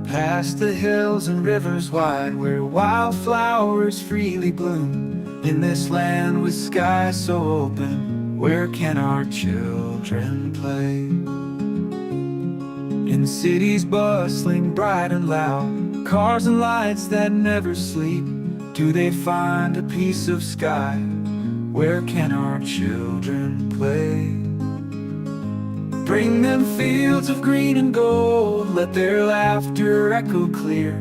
Past the hills and rivers wide, where wildflowers freely bloom. In this land with skies so open, where can our children play? In cities bustling bright and loud, cars and lights that never sleep, do they find a piece of sky? Where can our children play? Bring them fields of green and gold, let their laughter echo clear.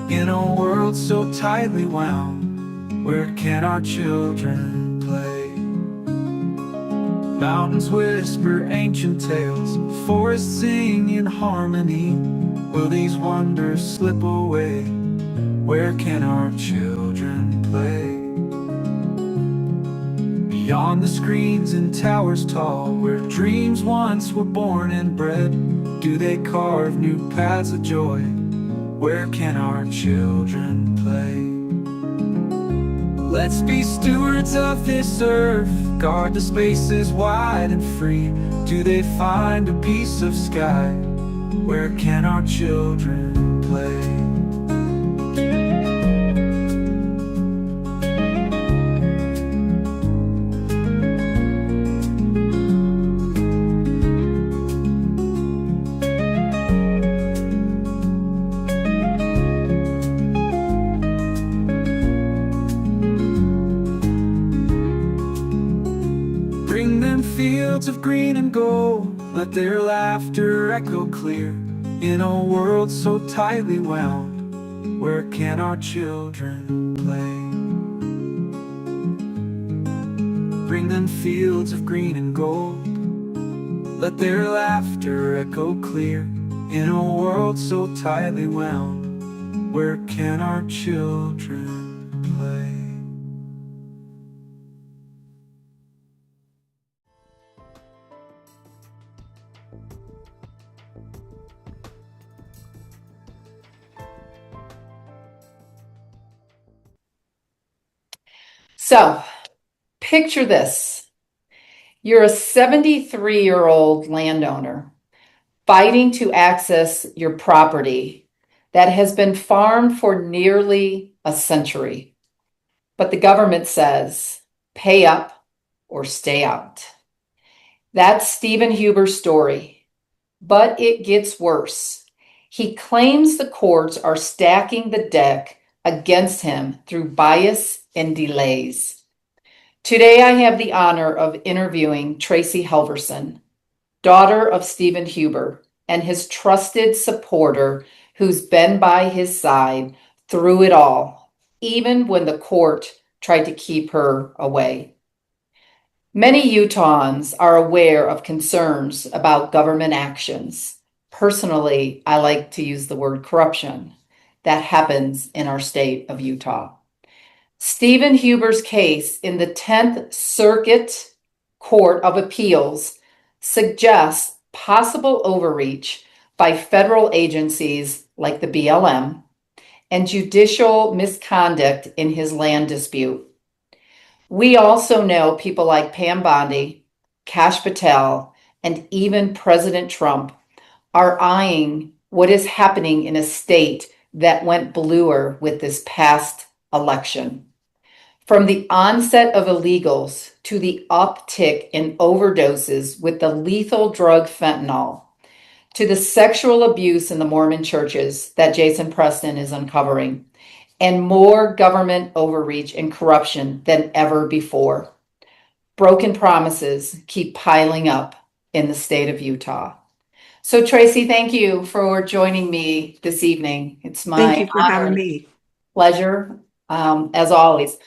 In a world so tightly wound, where can our children play? Mountains whisper ancient tales, forests sing in harmony. Will these wonders slip away? Where can our children play? Beyond the screens and towers tall, where dreams once were born and bred, do they carve new paths of joy? Where can our children play? Let's be stewards of this earth, guard the spaces wide and free. Do they find a piece of sky? Where can our children play? Fields of green and gold, let their laughter echo clear. In a world so tightly wound, where can our children play? Bring them fields of green and gold, let their laughter echo clear. In a world so tightly wound, where can our children play? So, picture this. You're a 73-year-old landowner fighting to access your property that has been farmed for nearly a century. But the government says, pay up or stay out. That's Stephen Huber's story. But it gets worse. He claims the courts are stacking the deck against him through bias and delays. Today, I have the honor of interviewing Tracie Halverson, daughter of Stephen Huber, and his trusted supporter who's been by his side through it all, even when the court tried to keep her away. Many Utahns are aware of concerns about government actions. Personally, I like to use the word corruption that happens in our state of Utah. Stephen Huber's case in the 10th Circuit Court of Appeals suggests possible overreach by federal agencies like the BLM and judicial misconduct in his land dispute. We also know people like Pam Bondi, Kash Patel, and even President Trump are eyeing what is happening in a state that went bluer with this past election. From the onset of illegals to the uptick in overdoses with the lethal drug fentanyl, to the sexual abuse in the Mormon churches that Jason Preston is uncovering, and more government overreach and corruption than ever before. Broken promises keep piling up in the state of Utah. So Tracie, thank you for joining me this evening. It's Thank you my for honor having and me. pleasure, as always.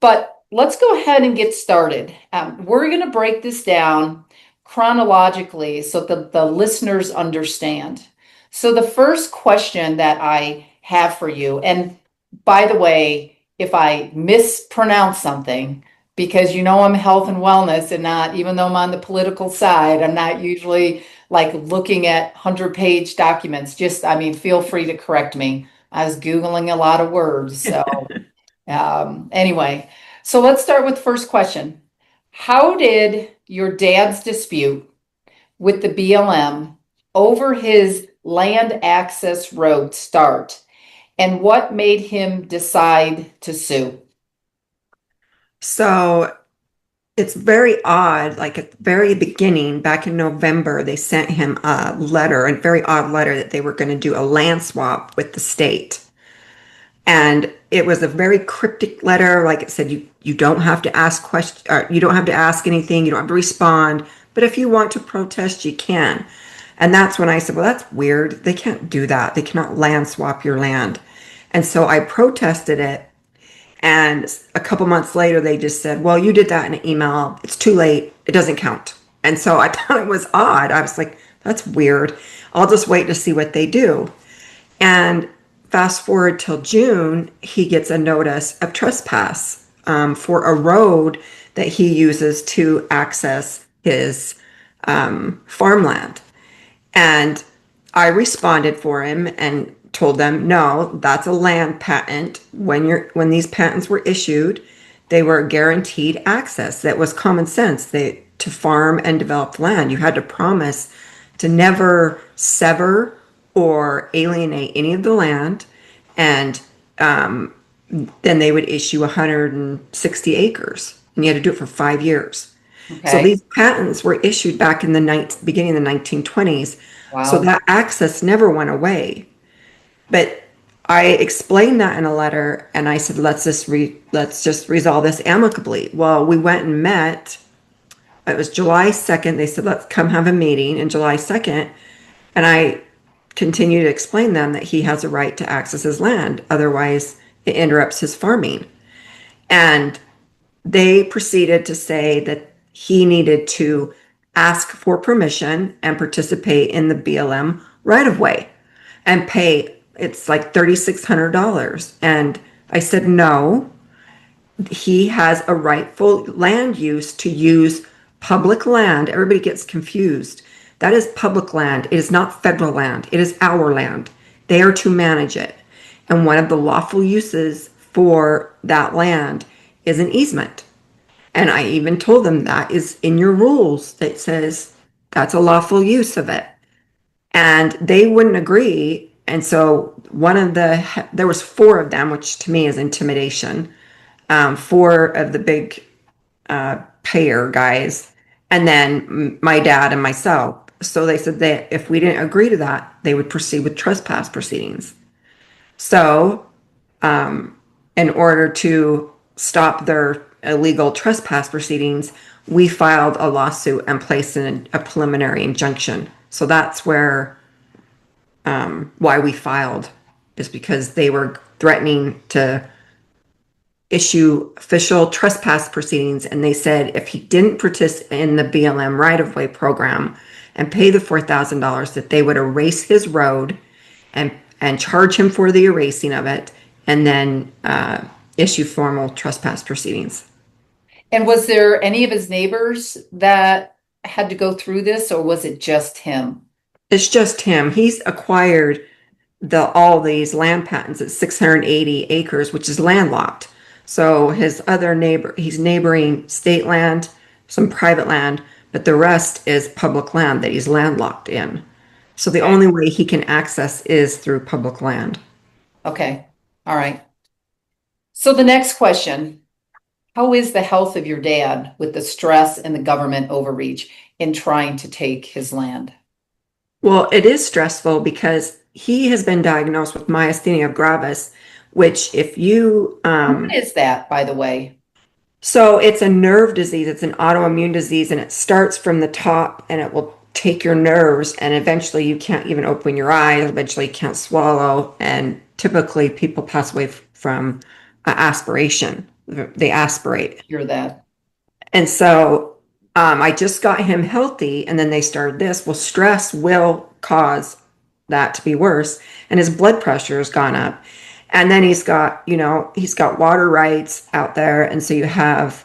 But let's go ahead and get started. We're going to break this down chronologically so that the listeners understand. So the first question that I have for you, and by the way, if I mispronounce something, because you know I'm health and wellness and not, even though I'm on the political side, I'm not usually like looking at 100-page documents. Just, I mean, feel free to correct me. I was Googling a lot of words. So anyway, so let's start with the first question. How did your dad's dispute with the BLM over his land access road start? And what made him decide to sue? So it's very odd. Like at the very beginning, back in November, they sent him a letter, a very odd letter that they were going to do a land swap with the state. And it was a very cryptic letter. Like it said, you don't have to ask questions, or you don't have to ask anything, you don't have to respond. But if you want to protest, you can. And that's when I said, well, that's weird. They can't do that. They cannot land swap your land. And so I protested it. And a couple months later, they just said, well, you did that in an email. It's too late. It doesn't count. And so I thought it was odd. I was like, that's weird. I'll just wait to see what they do. And fast forward till June, he gets a notice of trespass for a road that he uses to access his farmland. And I responded for him and told them, no, that's a land patent. When these patents were issued, they were guaranteed access. That was common sense. To farm and develop land, you had to promise to never sever or alienate any of the land. And then they would issue 160 acres, and you had to do it for 5 years. So Okay. these patents were issued back in the beginning of the 1920s. So Wow. that access never went away. But I explained that in a letter, and I said, let's just resolve this amicably. Well, we went and met. It was July 2nd. They said, let's come have a meeting in July 2nd. And I continue to explain them that he has a right to access his land. Otherwise, it interrupts his farming. And they proceeded to say that he needed to ask for permission and participate in the BLM right of way and pay, it's like $3,600. And I said, no, he has a rightful land use to use public land. Everybody gets confused. That is public land. It is not federal land. It is our land. They are to manage it. And one of the lawful uses for that land is an easement. And I even told them that is in your rules that says that's a lawful use of it. And they wouldn't agree. And so there was four of them, which to me is intimidation. Four of the big payer guys, and then my dad and myself. So they said that if we didn't agree to that, they would proceed with trespass proceedings. So, in order to stop their illegal trespass proceedings, we filed a lawsuit and placed in a preliminary injunction. So that's why we filed, is because they were threatening to issue official trespass proceedings, and they said if he didn't participate in the BLM right-of-way program and pay the $4,000, that they would erase his road and charge him for the erasing of it, and then issue formal trespass proceedings. And was there any of his neighbors that had to go through this, or was it just him? It's just him. He's acquired all these land patents at 680 acres, which is landlocked. So his other neighbor, he's neighboring state land, some private land, but the rest is public land that he's landlocked in. So the only way he can access is through public land. Okay. All right. So the next question, how is the health of your dad with the stress and the government overreach in trying to take his land? Well, it is stressful because he has been diagnosed with myasthenia gravis, which if you What is that, by the way? so it's a nerve disease, it's an autoimmune disease, and it starts from the top and it will take your nerves, and eventually you can't even open your eyes, eventually you can't swallow, and typically people pass away from aspiration. They aspirate. Hear that. And so I just got him healthy, and then they started this. Well, stress will cause that to be worse, and his blood pressure has gone up. And then he's got water rights out there, and so you have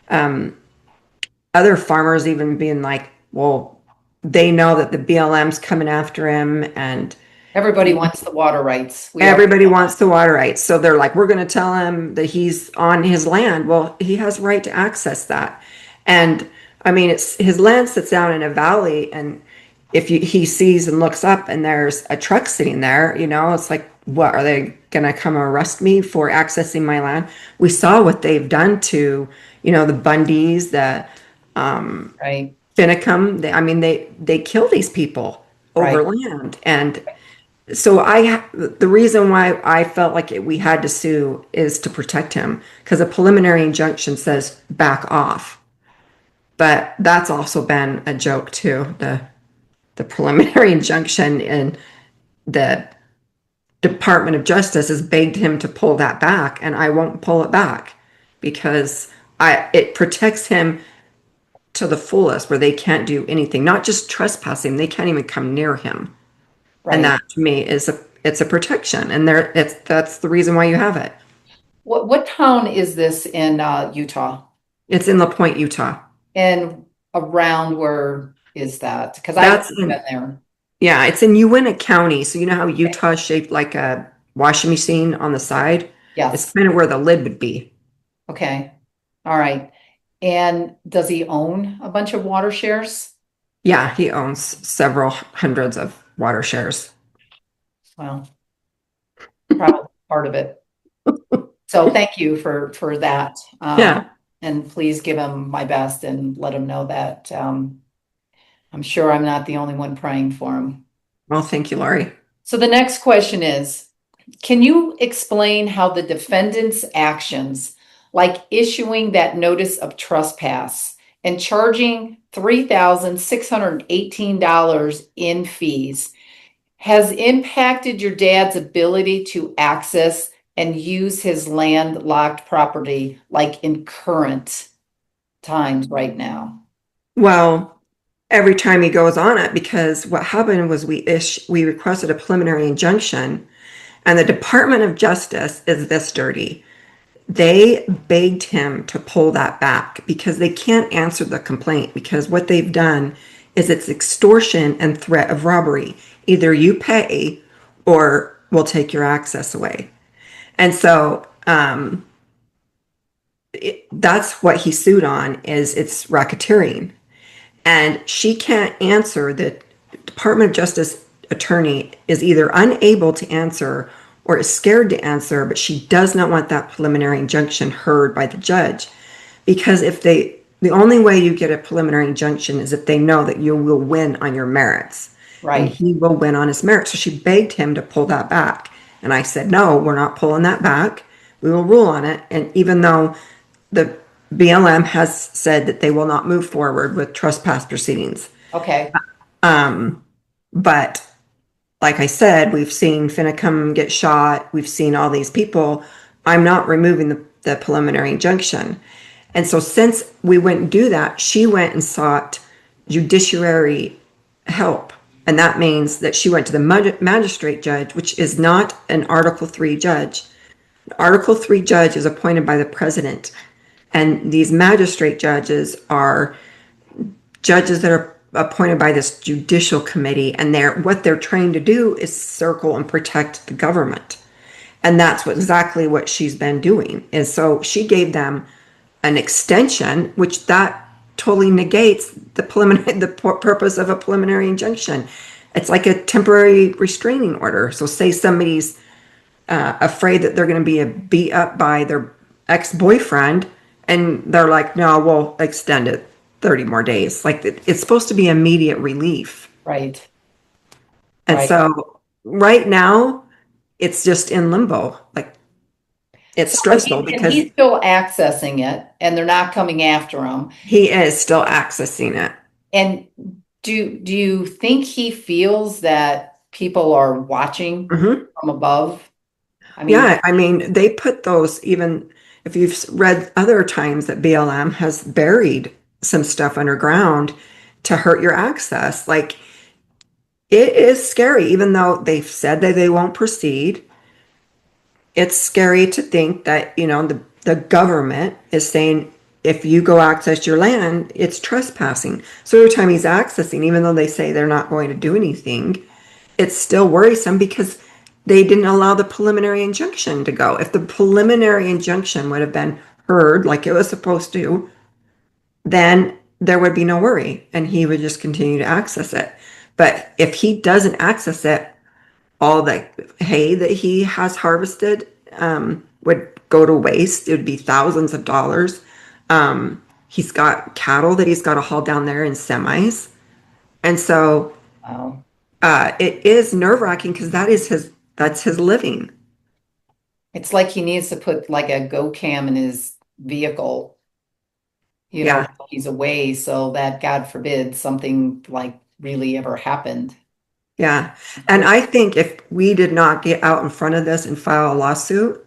other farmers even being like, well, they know that the BLM's coming after him, and Everybody wants the water rights. everybody wants the water rights. So they're like, we're going to tell him that he's on his land. Well, he has right to access that. And I mean, his land sits down in a valley, and if he sees and looks up and there's a truck sitting there, it's like, what, are they gonna come arrest me for accessing my land? We saw what they've done to, the Bundys, the Right, Finicum. They kill these people over right. land. And so the reason why I felt like we had to sue is to protect him, because a preliminary injunction says back off. But that's also been a joke too. The preliminary injunction in the Department of Justice has begged him to pull that back, and I won't pull it back because it protects him to the fullest, where they can't do anything, not just trespassing, they can't even come near him. And Right. that to me it's a protection, and that's the reason why you have it. What town is this in Utah? It's in La Pointe, Utah. And around where is that? Because I've That's been in there. Yeah, it's in Uinta County. So you know how Utah is shaped like a washing machine on the side? It's Yes. kind of where the lid would be. Okay. All right. And does he own a bunch of water shares? Yeah, he owns several hundreds of water shares. Well, probably part of it. So thank you for that. Yeah. And please give him my best and let him know that I'm sure I'm not the only one praying for him. Well, thank you, Laurie. So the next question is, can you explain how the defendant's actions, like issuing that notice of trespass and charging $3,618 in fees, has impacted your dad's ability to access and use his landlocked property like in current times right now? Well, every time he goes on it, because what happened was we requested a preliminary injunction, and the Department of Justice is this dirty. They begged him to pull that back because they can't answer the complaint, because what they've done is it's extortion and threat of robbery. Either you pay or we'll take your access away. And so that's what he sued on, is it's racketeering. And she can't answer. The Department of Justice attorney is either unable to answer or is scared to answer, but she does not want that preliminary injunction heard by the judge, because the only way you get a preliminary injunction is if they know that you will win on your merits, and Right. he will win on his merits. So she begged him to pull that back, and I said, no, we're not pulling that back. We will rule on it. And even though the BLM has said that they will not move forward with trespass proceedings. Okay. But like I said, we've seen Finicum get shot. We've seen all these people. I'm not removing the preliminary injunction. And so since we wouldn't do that, she went and sought judiciary help. And that means that she went to the magistrate judge, which is not an Article 3 judge. Article 3 judge is appointed by the president. And these magistrate judges are judges that are appointed by this judicial committee, and what they're trying to do is circle and protect the government. And that's exactly what she's been doing. And so she gave them an extension, which that totally negates the purpose of a preliminary injunction. It's like a temporary restraining order. So say somebody's afraid that they're going to be beat up by their ex-boyfriend, and they're like, no, we'll extend it 30 more days. Like, it's supposed to be immediate relief. Right. And Right. so right now it's just in limbo. Like, it's So stressful and because he's still accessing it and they're not coming after him. he is still accessing it. And do you think he feels that people are watching Mhm. from above? I mean, Yeah, they put those, even if you've read other times that BLM has buried some stuff underground to hurt your access. Like, it is scary, even though they've said that they won't proceed. It's scary to think that, the government is saying, if you go access your land, it's trespassing. So every time he's accessing, even though they say they're not going to do anything, it's still worrisome because they didn't allow the preliminary injunction to go. If the preliminary injunction would have been heard like it was supposed to, then there would be no worry and he would just continue to access it. But if he doesn't access it, all the hay that he has harvested would go to waste. It would be thousands of dollars. He's got cattle that he's got to haul down there in semis. And so Wow. it is nerve wracking because that's his living. It's like he needs to put like a go cam in his vehicle, Yeah. while he's away, so that God forbid something like really ever happened. Yeah. And I think if we did not get out in front of this and file a lawsuit,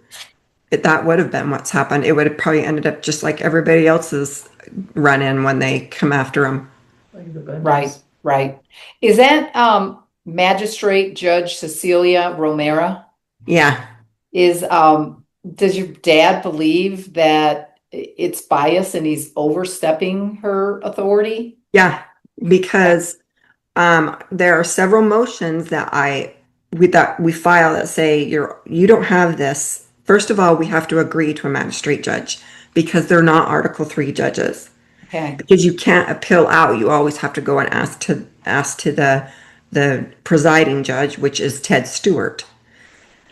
that would have been what's happened. It would have probably ended up just like everybody else's run in when they come after him. Right, right. Is that Magistrate Judge Cecilia Romero? Yeah. Is does your dad believe that it's bias and he's overstepping her authority? Yeah. Because there are several motions that we file that say you don't have this. First of all, we have to agree to a magistrate judge because they're not Article 3 judges. Okay. Because you can't appeal out. You always have to go and ask to the presiding judge, which is Ted Stewart.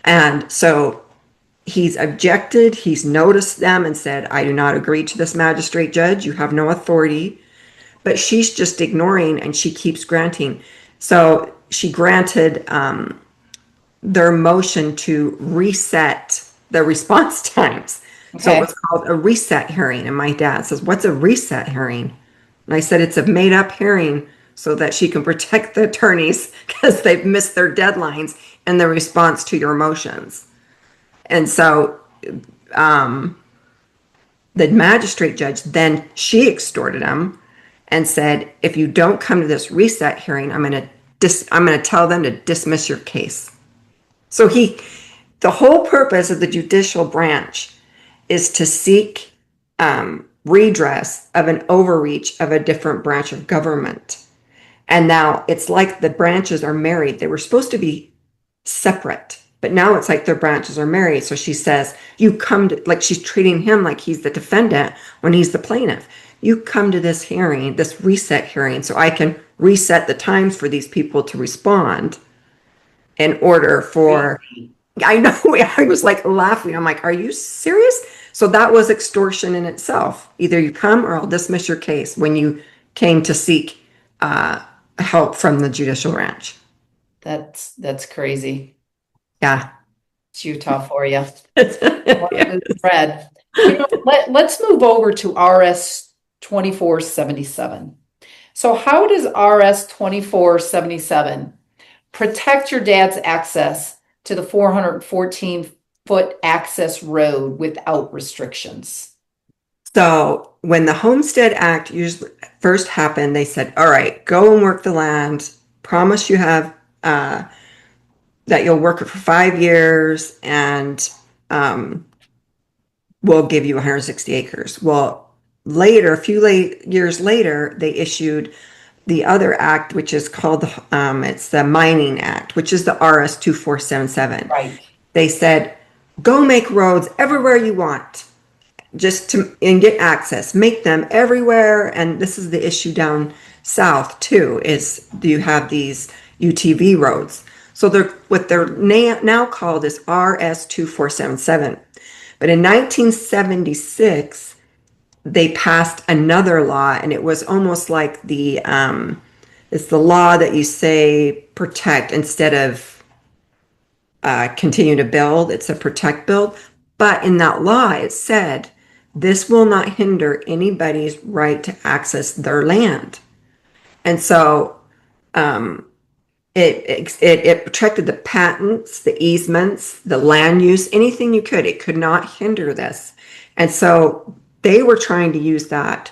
And so he's objected, he's noticed them and said, I do not agree to this magistrate judge. You have no authority. But she's just ignoring and she keeps granting. So she granted their motion to reset the response times. So it Okay. was called a reset hearing. And my dad says, what's a reset hearing? And I said, it's a made up hearing so that she can protect the attorneys because they've missed their deadlines in the response to your motions. And so the magistrate judge, then she extorted him and said, if you don't come to this reset hearing, I'm going to tell them to dismiss your case. So the whole purpose of the judicial branch is to seek redress of an overreach of a different branch of government. And now it's like the branches are married. They were supposed to be separate, but now it's like their branches are married. So she says, you come to, like she's treating him like he's the defendant when he's the plaintiff. You come to this hearing, this reset hearing, so I can reset the times for these people to respond in order for, I know, I was like laughing. I'm like, are you serious? So that was extortion in itself. Either you come or I'll dismiss your case when you came to seek help from the judicial branch. That's crazy. Yeah. It's Utah for you. Yeah. Red. Let's move over to RS 2477. So how does RS 2477 protect your dad's access to the 414-foot access road without restrictions? So when the Homestead Act usually first happened, they said, all right, go and work the land. Promise you have that you'll work it for 5 years and we'll give you 160 acres. Well, later, a few years later, they issued the other act, which is called it's the Mining Act, which is the RS 2477. Right. They said, go make roads everywhere you want, just to and get access, make them everywhere. And this is the issue down south too, is you have these UTV roads. So they're now called is RS 2477. But in 1976, they passed another law, and it was almost like it's the law that you say protect instead of continue to build. It's a protect build. But in that law, it said this will not hinder anybody's right to access their land. And so it protected the patents, the easements, the land use, anything you could. It could not hinder this. And so they were trying to use that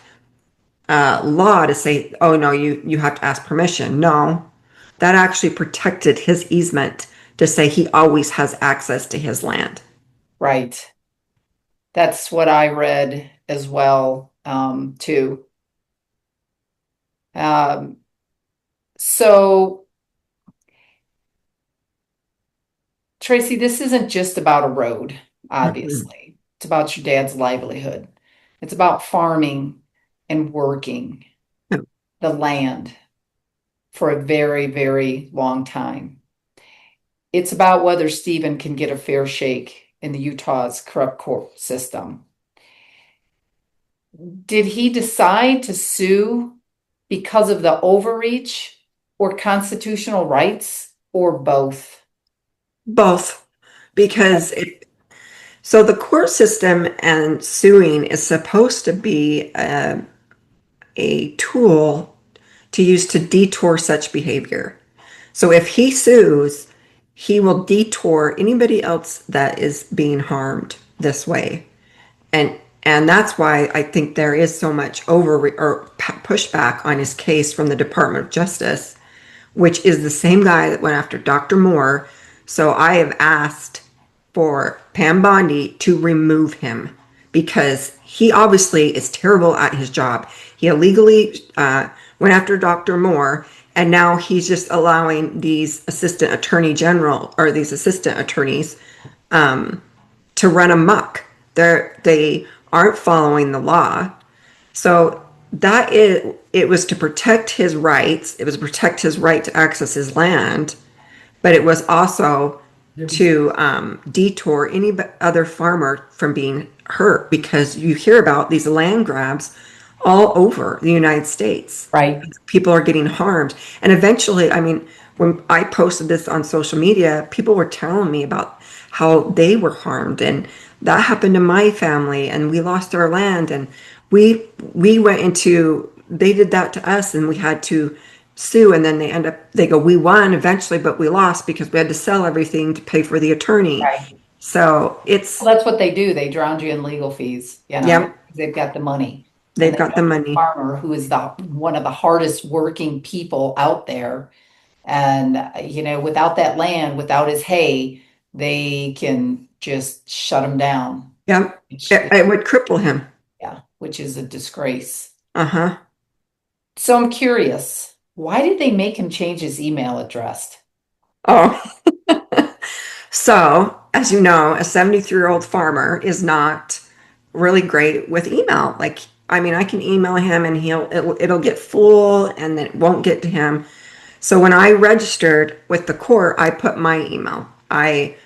law to say, oh, no, you have to ask permission. No, that actually protected his easement to say he always has access to his land. Right. That's what I read as well, too. So, Tracie, this isn't just about a road, obviously. It's about your dad's livelihood. It's about farming and working Yeah. the land. for a very, very long time. It's about whether Stephen can get a fair shake in the Utah's corrupt court system. Did he decide to sue because of the overreach or constitutional rights or both? Both, because so the court system and suing is supposed to be a tool to use to detour such behavior. So if he sues, he will detour anybody else that is being harmed this way. And that's why I think there is so much pushback on his case from the Department of Justice, which is the same guy that went after Dr. Moore. So I have asked for Pam Bondi to remove him because he obviously is terrible at his job. He illegally went after Dr. Moore, and now he's just allowing these assistant attorneys to run amok. They aren't following the law. So it was to protect his rights. It was to protect his right to access his land, but it was also to detour any other farmer from being hurt, because you hear about these land grabs all over the United States. Right. People are getting harmed. And eventually, I mean, when I posted this on social media, people were telling me about how they were harmed, and that happened to my family, and we lost our land, and we they did that to us, and we had to sue, and then they go, we won eventually, but we lost because we had to sell everything to pay for the attorney. Right. So Well, that's what they do. They drown you in legal fees. Yep. They've got the money. They've got the money. Farmer who is one of the hardest working people out there. And, without that land, without his hay, they can just shut him down. Yep. It would cripple him. Yeah, which is a disgrace. Uh-huh. So I'm curious, why did they make him change his email address? Oh. So, as you know, a 73-year-old farmer is not really great with email. Like, I mean, I can email him and it'll get full and then it won't get to him. So when I registered with the court, I put my email. I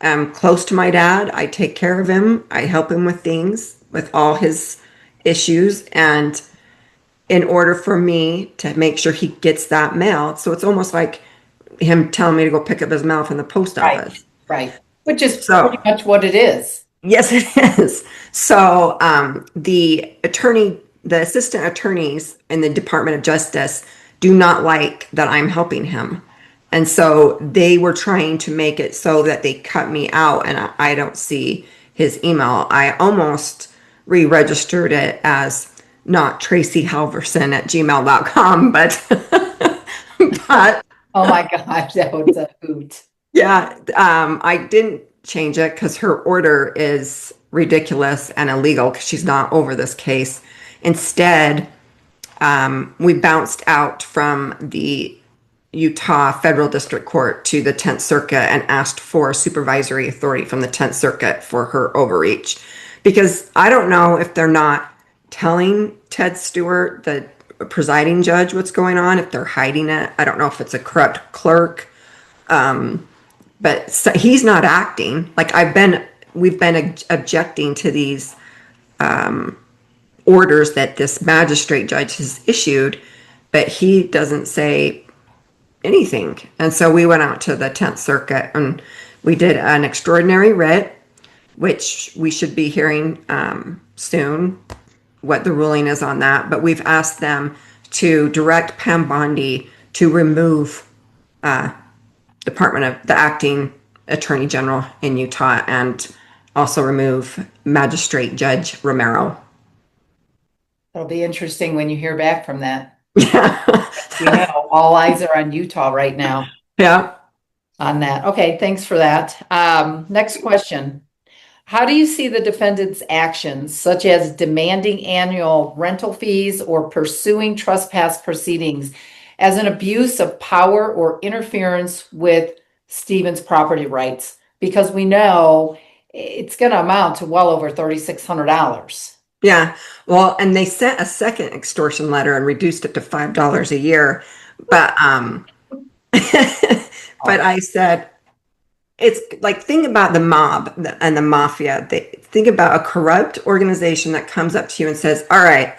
am close to my dad. I take care of him. I help him with things, with all his issues. And in order for me to make sure he gets that mail, so it's almost like him telling me to go pick up his mail from the post office. Right. Which is pretty much what it is. Yes, it is. So the assistant attorneys in the Department of Justice do not like that I'm helping him. And so they were trying to make it so that they cut me out and I don't see his email. I almost re-registered it as not Tracie Halverson at gmail.com, but oh my gosh, that was a hoot. Yeah, I didn't change it because her order is ridiculous and illegal because she's not over this case. Instead, we bounced out from the Utah Federal District Court to the 10th Circuit and asked for supervisory authority from the 10th Circuit for her overreach. Because I don't know if they're not telling Ted Stewart, the presiding judge, what's going on, if they're hiding it. I don't know if it's a corrupt clerk. But he's not acting. Like we've been objecting to these orders that this magistrate judge has issued, but he doesn't say anything. And so we went out to the 10th Circuit and we did an extraordinary writ, which we should be hearing soon what the ruling is on that. But we've asked them to direct Pam Bondi to remove the acting attorney general in Utah and also remove magistrate judge Romero. It'll be interesting when you hear back from that. Yeah. All eyes are on Utah right now. Yeah. On that. Okay, thanks for that. Next question. How do you see the defendant's actions, such as demanding annual rental fees or pursuing trespass proceedings, as an abuse of power or interference with Stephen's property rights? Because we know it's going to amount to well over $3,600. Yeah. Well, and they sent a second extortion letter and reduced it to $5 a year. But but I said, it's like, think about the mob and the mafia. They think about a corrupt organization that comes up to you and says, all right,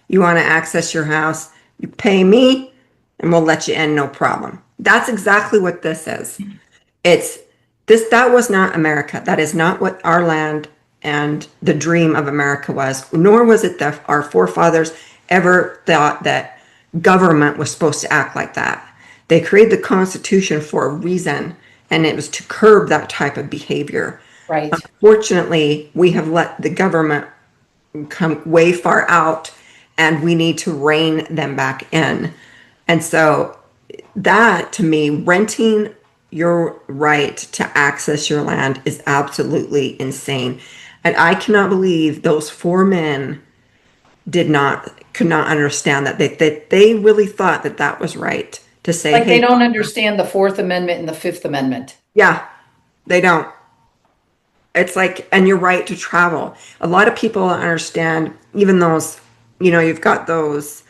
you want to access your house, you pay me and we'll let you in, no problem. That's exactly what this is. It's this, that was not America. That is not what our land and the dream of America was, nor was it that our forefathers ever thought that government was supposed to act like that. They created the Constitution for a reason, and it was to curb that type of behavior. Right. Fortunately, we have let the government come way far out, and we need to rein them back in. And so that, to me, renting your right to access your land is absolutely insane. And I cannot believe those four men could not understand that they really thought that that was right to say, Like hey, they don't understand the Fourth Amendment and the Fifth Amendment. yeah, they don't. It's like, and your right to travel. A lot of people don't understand, even those, you've got those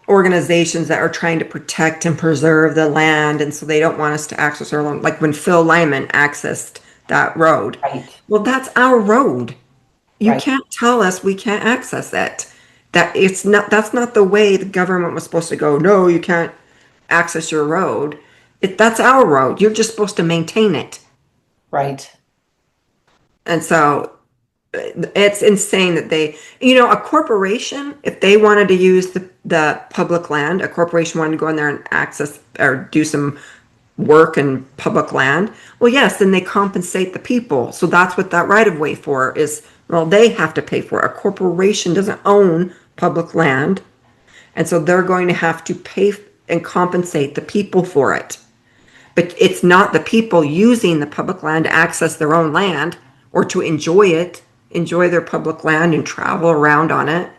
organizations that are trying to protect and preserve the land, and so they don't want us to access our land. Like when Phil Lyman accessed that road. Right. Well, that's our road. You Right. can't tell us we can't access it. That's not the way the government was supposed to go. No, you can't access your road. That's our road. You're just supposed to maintain it. Right. And so it's insane that a corporation, if they wanted to use the public land, a corporation wanted to go in there and access or do some work in public land, well, yes, then they compensate the people. So that's what that right of way for is. Well, they have to pay for it. A corporation doesn't own public land, and so they're going to have to pay and compensate the people for it. But it's not the people using the public land to access their own land or to enjoy their public land and travel around on it.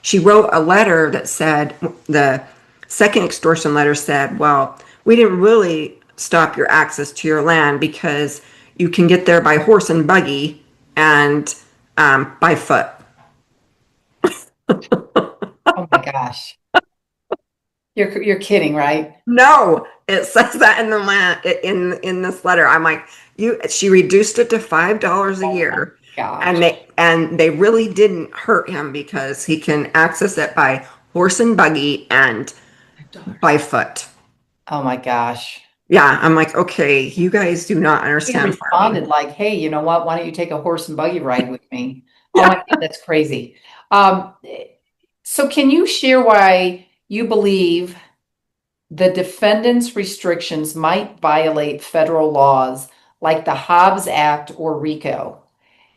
She wrote a letter that said, the second extortion letter said, well, we didn't really stop your access to your land because you can get there by horse and buggy and by foot. Oh my gosh. You're kidding, right? No, it says that in the land in this letter. I'm like, she reduced it to $5 a year. Gosh. And they really didn't hurt him because he can access it by horse and buggy and by foot. Oh my gosh. Yeah, I'm like, okay, you guys do not He understand responded farming. like, hey, you know what? Why don't you take a horse and buggy ride with me? Oh Yeah. my God, that's crazy. Um, so can you share why you believe the defendant's restrictions might violate federal laws like the Hobbs Act or RICO,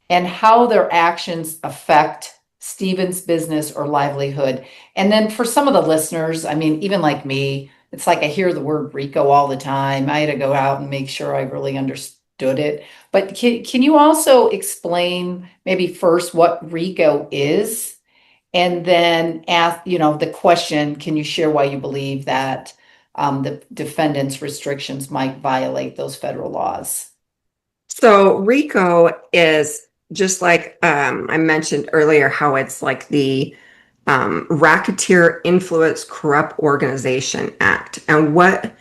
and how their actions affect Stephen's business or livelihood? And then for some of the listeners, I mean, even like me, it's like I hear the word RICO all the time. I had to go out and make sure I really understood it. But can you also explain maybe first what RICO is? And then ask, the question, can you share why you believe that the defendant's restrictions might violate those federal laws? So RICO is just like I mentioned earlier, how it's like the Racketeer Influence Corrupt Organization Act. And what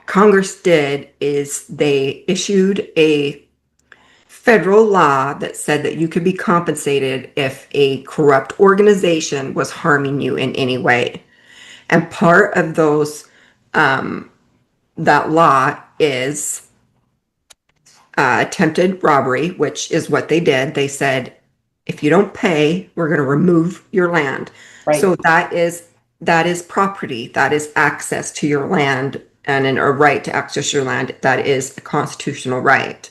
Congress did is they issued a federal law that said that you could be compensated if a corrupt organization was harming you in any way. And part of that law is attempted robbery, which is what they did. They said, if you don't pay, we're going to remove your land. Right. So that is property. That is access to your land and a right to access your land. That is a constitutional right.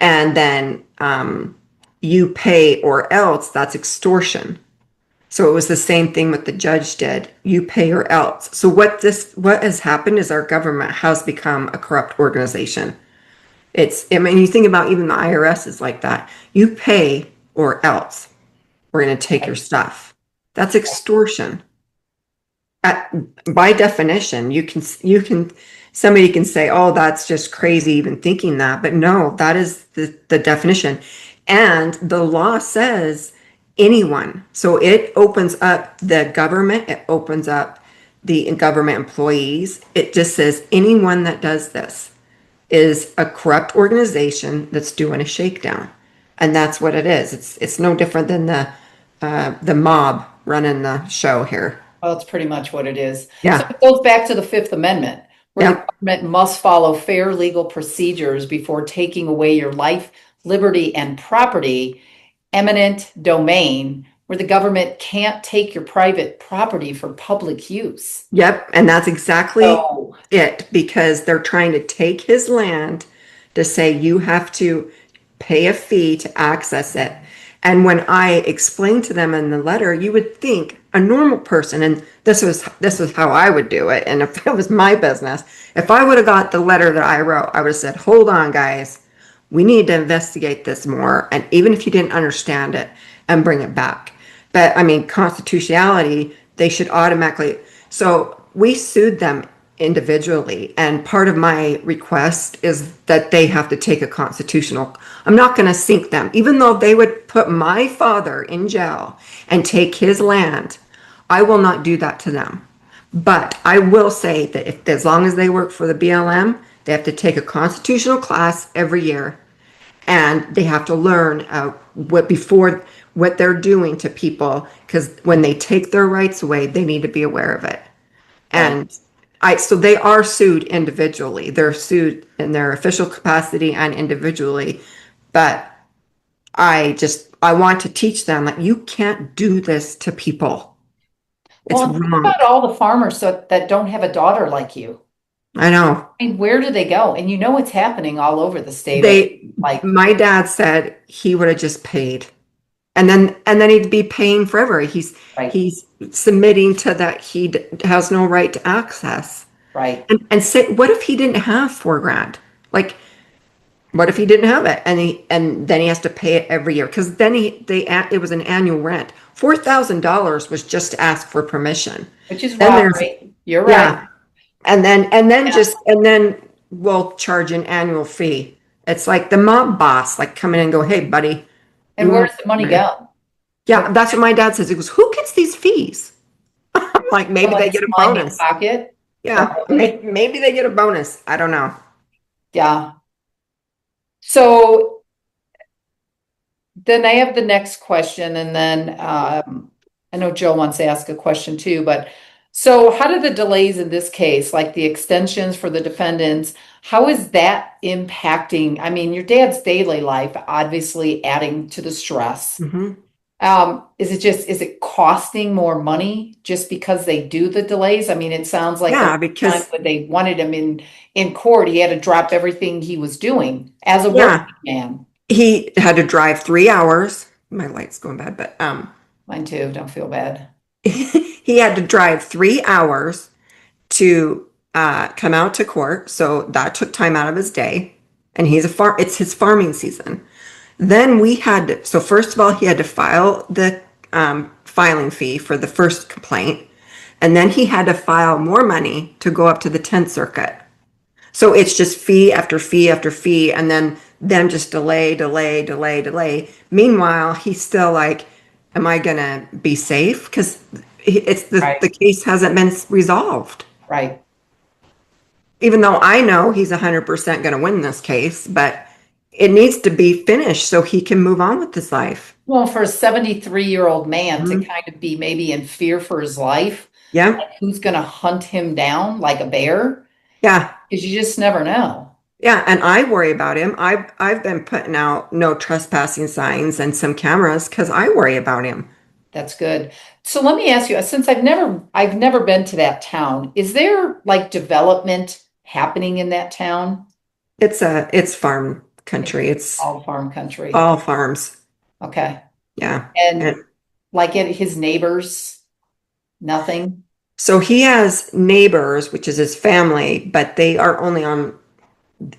And then you pay or else, that's extortion. So it was the same thing what the judge did. You pay or else. So what has happened is our government has become a corrupt organization. I mean, you think about even the IRS is like that. You pay or else we're going to take your stuff. That's extortion. By definition, somebody can say, oh, that's just crazy even thinking that. But no, that is the definition. And the law says anyone. So it opens up the government. It opens up the government employees. It just says anyone that does this is a corrupt organization that's doing a shakedown. And that's what it is. It's no different than the mob running the show here. Well, it's pretty much what it is. So Yeah. it goes back to the Fifth Amendment, where the Yep. government must follow fair legal procedures before taking away your life, liberty, and property, eminent domain, where the government can't take your private property for public use. Yep. And that's exactly So, it, because they're trying to take his land to say you have to pay a fee to access it. And when I explained to them in the letter, you would think a normal person, and this was how I would do it. And if it was my business, if I would have got the letter that I wrote, I would have said, hold on, guys, we need to investigate this more. And even if you didn't understand it, and bring it back. But I mean, constitutionality, they should automatically. So we sued them individually. And part of my request is that they have to take a constitutional. I'm not going to sink them, even though they would put my father in jail and take his land. I will not do that to them. But I will say that if, as long as they work for the BLM, they have to take a constitutional class every year, and they have to learn what they're doing to people, because when they take their rights away, they need to be aware of it. And so they are sued individually. They're sued in their official capacity and individually. But I want to teach them that you can't do this to people. It's well, think wrong. about all the farmers that don't have a daughter like you. I know. I mean, where do they go? And you know it's happening all over the state. Like, My dad said he would have just paid. And then he'd be paying forever. He's right, he's submitting to that has no right to access. right, And say, what if he didn't have $4,000? Like, what if he didn't have it, and then he has to pay it every year? Because then it was an annual rent. $4,000 was just to ask for permission. which is Then there's robbery. You're right. yeah, and then Yeah. we'll charge an annual fee. It's like the mob boss, like come in and go, hey, buddy. And where's the money go? Yeah, that's what my dad says. He goes, who gets these fees? I'm like, maybe they Someone's get a lining bonus. pocket. Yeah, Probably. maybe they get a bonus. I don't know. Yeah. So then I have the next question, and then I know Joe wants to ask a question too, but so how do the delays in this case, like the extensions for the defendants, how is that impacting? I mean, your dad's daily life, obviously adding to the stress. Hmm. Is it costing more money just because they do the delays? I mean, it sounds like Yeah, the time because when they wanted him in court, he had to drop everything he was doing as a working yeah, man. he had to drive 3 hours. My light's going bad, but Mine too, don't feel bad. he had to drive 3 hours to come out to court. So that took time out of his day. And it's his farming season. Then so first of all, he had to file the filing fee for the first complaint. And then he had to file more money to go up to the 10th Circuit. So it's just fee after fee after fee. And then them just delay, delay, delay, delay. Meanwhile, he's still like, am I going to be safe? Because Right, the case hasn't been resolved. right. Even though I know he's 100% going to win this case, but it needs to be finished so he can move on with his life. Well, for a 73-year-old man to Mhm. kind of be maybe in fear for his life, Yeah. who's going to hunt him down like a bear? Yeah. Because you just never know. Yeah. And I worry about him. I've been putting out no trespassing signs and some cameras because I worry about him. That's good. So let me ask you, since I've never been to that town, is there like development happening in that town? It's farm country. It's All farm country. all farms. Okay. Yeah. And And like his neighbors, nothing? so he has neighbors, which is his family, but they are only on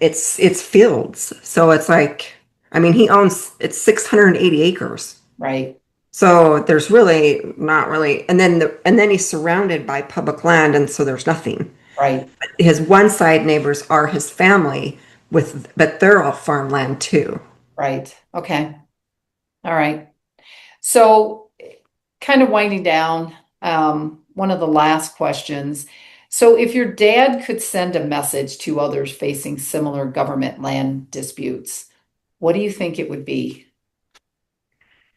it's fields. So it's like, I mean, it's 680 acres. Right, So there's really not really, and then he's surrounded by public land, and so there's nothing. right, His one side neighbors are his family but they're all farmland too. right. Okay. All right. So kind of winding down, one of the last questions. So if your dad could send a message to others facing similar government land disputes, what do you think it would be?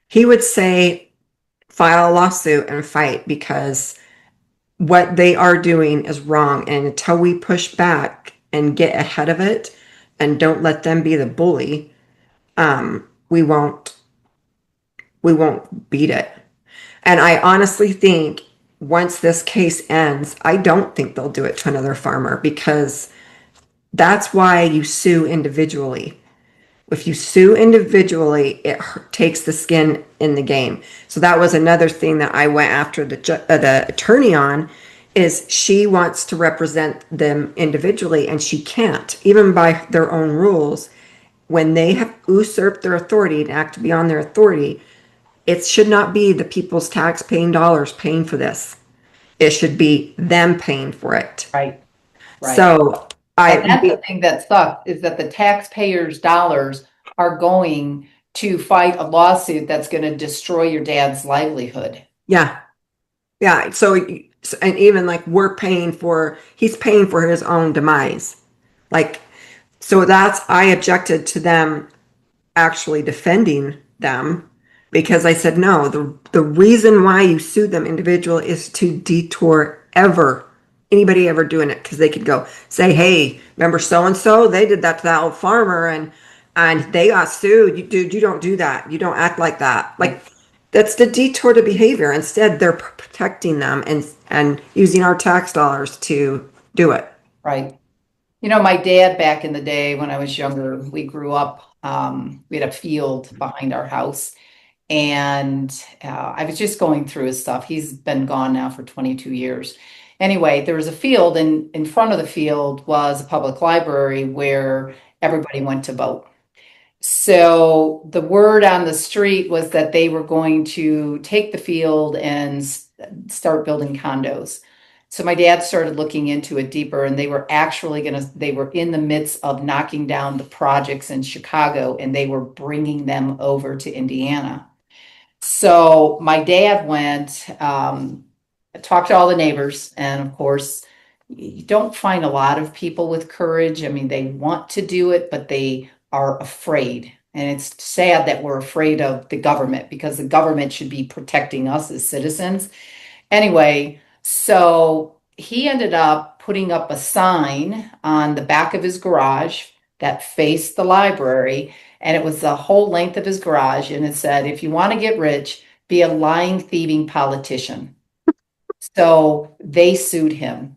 He would say, file a lawsuit and fight because what they are doing is wrong. And until we push back and get ahead of it and don't let them be the bully, we won't beat it. And I honestly think once this case ends, I don't think they'll do it to another farmer because that's why you sue individually. If you sue individually, it takes the skin in the game. So that was another thing that I went after the attorney on, is she wants to represent them individually and she can't, even by their own rules. When they have usurped their authority and act beyond their authority, it should not be the people's tax-paying dollars paying for this. It should be them paying for it. Right, right. So And that's the thing that sucks, is that the taxpayers' dollars are going to fight a lawsuit that's going to destroy your dad's livelihood. yeah. So, and even like he's paying for his own demise. Like, so I objected to them actually defending them because I said, no, the reason why you sued them individually is to detour anybody ever doing it, because they could go say, hey, remember so-and-so, they did that to that old farmer and they got sued. Dude, you don't do that. You don't act like that. Like, that's the detour to behavior. Instead, they're protecting them and using our tax dollars to do it. Right. You know, my dad back in the day when I was younger, we grew up, we had a field behind our house. And I was just going through his stuff. He's been gone now for 22 years. Anyway, there was a field, and in front of the field was a public library where everybody went to vote. So the word on the street was that they were going to take the field and start building condos. So my dad started looking into it deeper, and they were actually they were in the midst of knocking down the projects in Chicago, and they were bringing them over to Indiana. So my dad went, talked to all the neighbors, and of course, you don't find a lot of people with courage. I mean, they want to do it, but they are afraid. And it's sad that we're afraid of the government, because the government should be protecting us as citizens. Anyway, so he ended up putting up a sign on the back of his garage that faced the library, and it was the whole length of his garage, and it said, if you want to get rich, be a lying, thieving politician. So they sued him.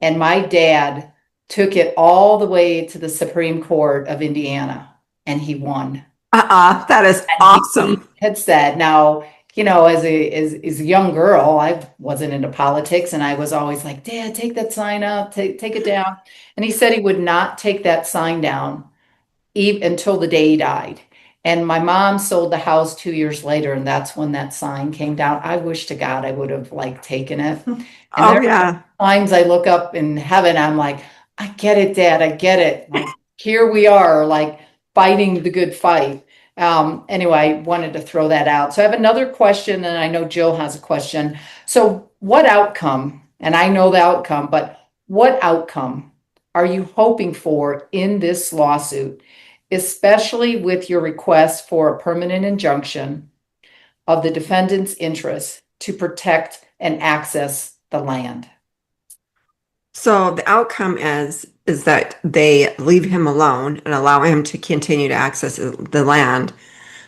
And my dad took it all the way to the Supreme Court of Indiana, and he won. That is awesome. He had said, now, you know, as a young girl, I wasn't into politics, and I was always like, Dad, take that sign up, take it down. And he said he would not take that sign down until the day he died. And my mom sold the house 2 years later, and that's when that sign came down. I wish to God I would have like taken it. And there are times I look up in heaven, I'm like, I get it, Dad, I get it. Like, here we are, like fighting the good fight. Anyway, wanted to throw that out. So I have another question, and I know Jill has a question. So what outcome, and I know the outcome, but what outcome are you hoping for in this lawsuit, especially with your request for a permanent injunction of the defendant's interest to protect and access the land? So the outcome is that they leave him alone and allow him to continue to access the land,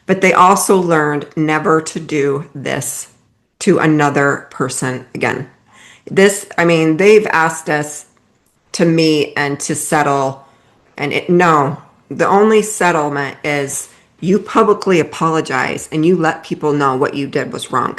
but they also learned never to do this to another person again. They've asked us to meet and to settle, and the only settlement is you publicly apologize and you let people know what you did was wrong.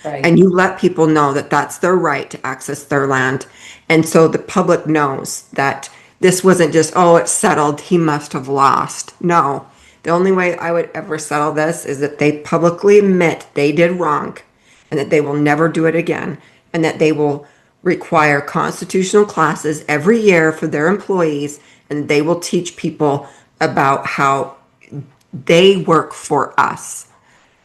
Right. And you let people know that that's their right to access their land. And so the public knows that this wasn't just, oh, it's settled, he must have lost. No, the only way I would ever settle this is that they publicly admit they did wrong and that they will never do it again, and that they will require constitutional classes every year for their employees, and they will teach people about how they work for us.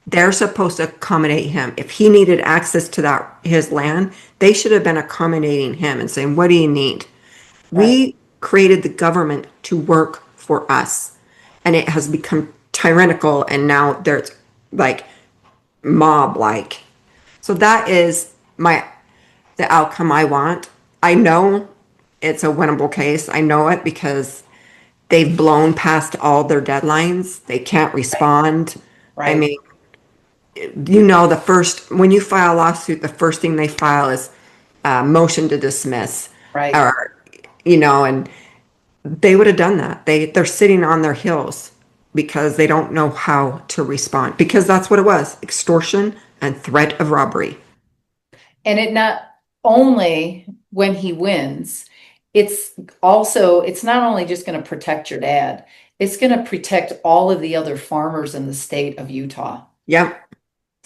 They're supposed to accommodate him. If he needed access to that his land, they should have been accommodating him and saying, "What do you need?" Right. We created the government to work for us, and it has become tyrannical, and now there's like mob like. So that is the outcome I want. I know it's a winnable case. I know it because they've blown past all their deadlines. They can't respond. I Right. mean, you know, when you file a lawsuit, the first thing they file is motion to dismiss, Right. or and they would have done that. They're sitting on their heels because they don't know how to respond, because that's what it was: extortion and threat of robbery. And it not only when he wins, it's not only just going to protect your dad, it's going to protect all of the other farmers in the state of Utah. Yep.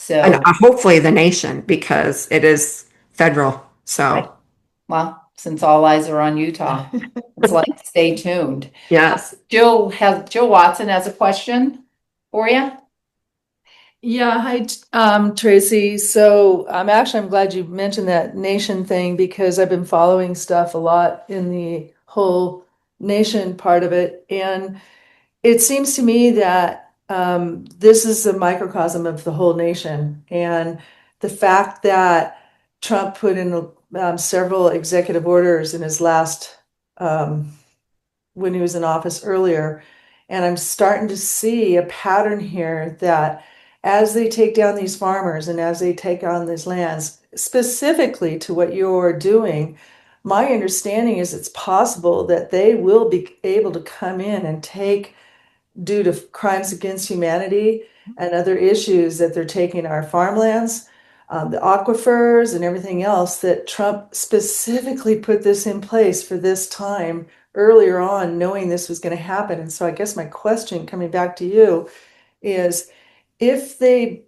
And So, hopefully the nation, because it is federal. right. So Well, since all eyes are on Utah, it's like stay tuned. yes. Jill Watson has a question for you. Yeah, hi, Tracy. So I'm glad you mentioned that nation thing because I've been following stuff a lot in the whole nation part of it. And it seems to me that this is a microcosm of the whole nation. And the fact that Trump put in several executive orders in his last um, when he was in office earlier. And I'm starting to see a pattern here that as they take down these farmers and as they take on these lands, specifically to what you're doing, my understanding is it's possible that they will be able to come in and take, due to crimes against humanity and other issues, that they're taking our farmlands, the aquifers, and everything else, that Trump specifically put this in place for this time earlier on, knowing this was going to happen. And so I guess my question coming back to you is, if they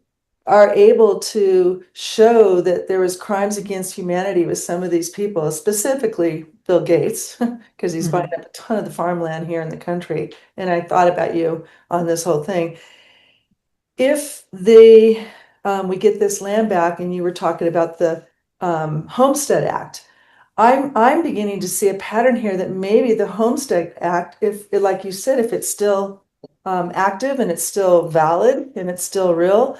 are able to show that there was crimes against humanity with some of these people, specifically Bill Gates, because he's buying up a ton of the farmland here in the country. And I thought about you on this whole thing. If we get this land back, and you were talking about the Homestead Act, I'm beginning to see a pattern here that maybe the Homestead Act, if like you said, if it's still active and it's still valid and it's still real,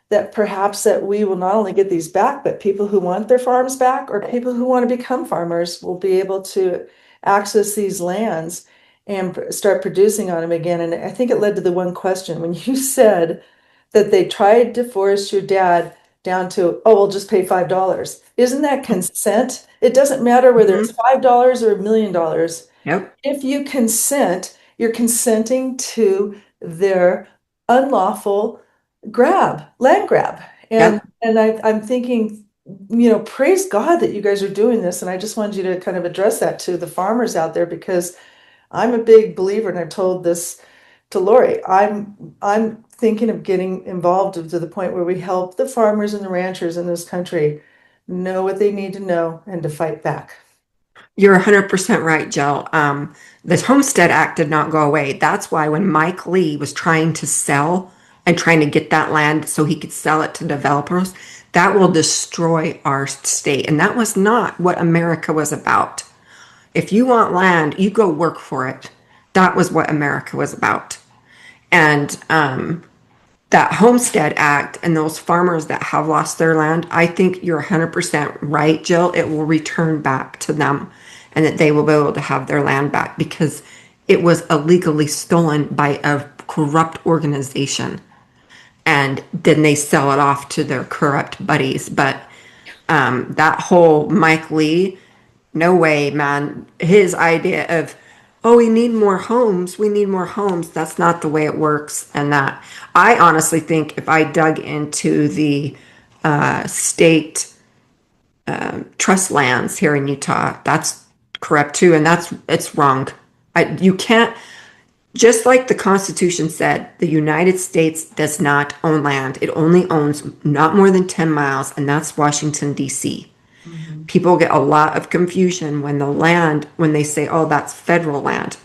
that perhaps that we will not only get these back, but people who want their farms back or people who want to become farmers will be able to access these lands and start producing on them again. And I think it led to the one question when you said that they tried to force your dad down to, oh, we'll just pay $5. Isn't that consent? It doesn't matter whether Mhm. it's $5 or $1 million. Yep. If you consent, you're consenting to their unlawful land grab. And Yep. I'm thinking, praise God that you guys are doing this. And I just wanted you to kind of address that to the farmers out there, because I'm a big believer, and I've told this to Laurie. I'm thinking of getting involved to the point where we help the farmers and the ranchers in this country know what they need to know and to fight back. You're 100% right, Jill. The Homestead Act did not go away. That's why when Mike Lee was trying to sell and trying to get that land so he could sell it to developers, that will destroy our state. And that was not what America was about. If you want land, you go work for it. That was what America was about. And that Homestead Act and those farmers that have lost their land, I think you're 100% right, Jill. It will return back to them, and that they will be able to have their land back because it was illegally stolen by a corrupt organization. And then they sell it off to their corrupt buddies. But that whole Mike Lee, no way, man. His idea of, oh, we need more homes. That's not the way it works. And that, I honestly think if I dug into the state trust lands here in Utah, that's correct too. And it's wrong. You can't, just like the Constitution said, the United States does not own land. It only owns not more than 10 miles, and that's Washington, D.C. Mhm. People get a lot of confusion when they say, oh, that's federal land.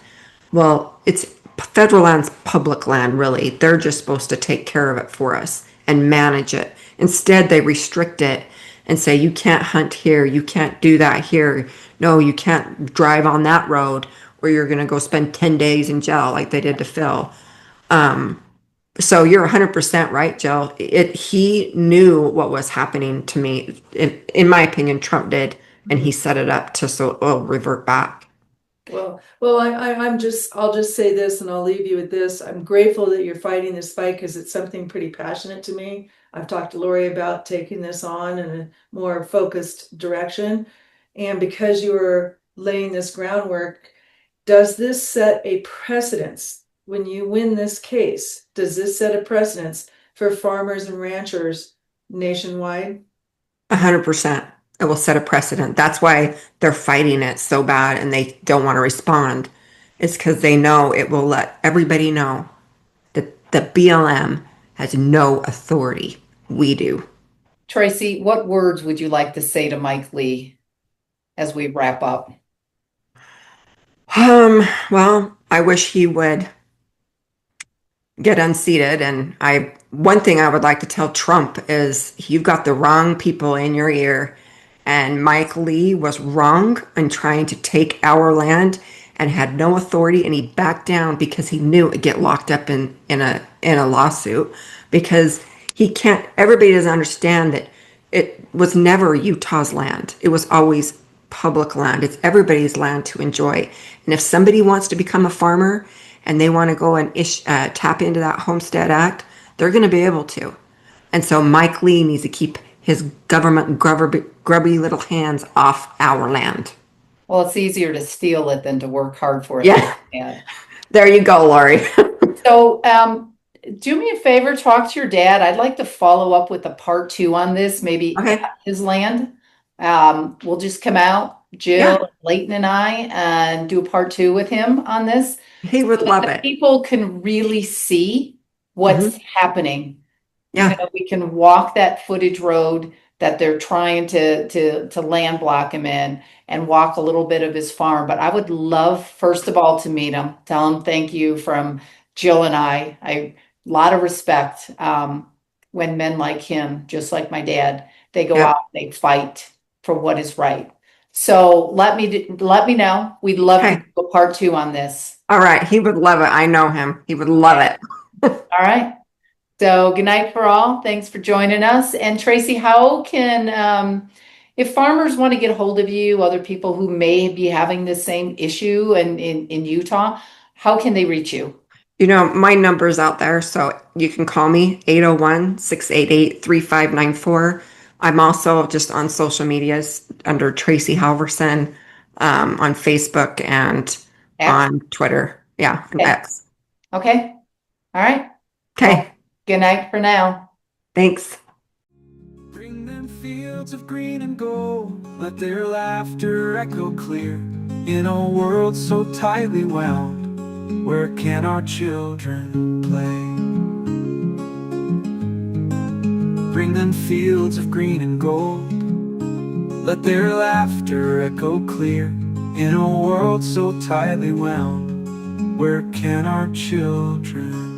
Well, it's federal land's public land, really. They're just supposed to take care of it for us. and manage it. Instead, they restrict it and say, you can't hunt here, you can't do that here. No, you can't drive on that road, or you're going to go spend 10 days in jail like they did to Phil. So you're 100% right, Jill. He knew what was happening to me. In my opinion, Trump did, and he set it up to so it'll revert back. I'll just say this and I'll leave you with this. I'm grateful that you're fighting this fight because it's something pretty passionate to me. I've talked to Laurie about taking this on in a more focused direction. And because you're laying this groundwork, does this set a precedence when you win this case? Does this set a precedence for farmers and ranchers nationwide? 100%. It will set a precedent. That's why they're fighting it so bad and they don't want to respond. It's because they know it will let everybody know that the BLM has no authority. We do. Tracie, what words would you like to say to Mike Lee as we wrap up? Well, I wish he would get unseated. And one thing I would like to tell Trump is you've got the wrong people in your ear. And Mike Lee was wrong in trying to take our land and had no authority. And he backed down because he knew it'd get locked up in a lawsuit, because he can't, everybody doesn't understand that it was never Utah's land. It was always public land. It's everybody's land to enjoy. And if somebody wants to become a farmer and they want to go and tap into that Homestead Act, they're going to be able to. And so Mike Lee needs to keep his government grubby little hands off our land. Well, it's easier to steal it than to work hard for it. Yeah. There you go, Laurie. So, do me a favor, talk to your dad. I'd like to follow up with a part 2 on this, maybe Okay. his land. We'll just come out, Jill, Leighton, and I, and do a part 2 with him on this. He would So love that it. people can really see what's happening. Yeah. You know, we can walk that footage road that they're trying to land block him in, and walk a little bit of his farm. But I would love, first of all, to meet him, tell him thank you from Jill and I. A lot of respect when men like him, just like my dad, they go out, they fight for what is right. So let me know. We'd love to do a part 2 on this. All right. He would love it. I know him. He would love it. All right. So good night for all. Thanks for joining us. And Tracie, how can, if farmers want to get a hold of you, other people who may be having the same issue in Utah, how can they reach you? You know, my number's out there, so you can call me 801-688-3594. I'm also just on social medias under Tracie Halverson, on Facebook and on Twitter. Yeah, and X. Okay. All right. Okay. Well, good night for now. Thanks. Bring them fields of green and gold, let their laughter echo clear. In a world so tightly wound, where can our children play? Bring them fields of green and gold, let their laughter echo clear. In a world so tightly wound, where can our children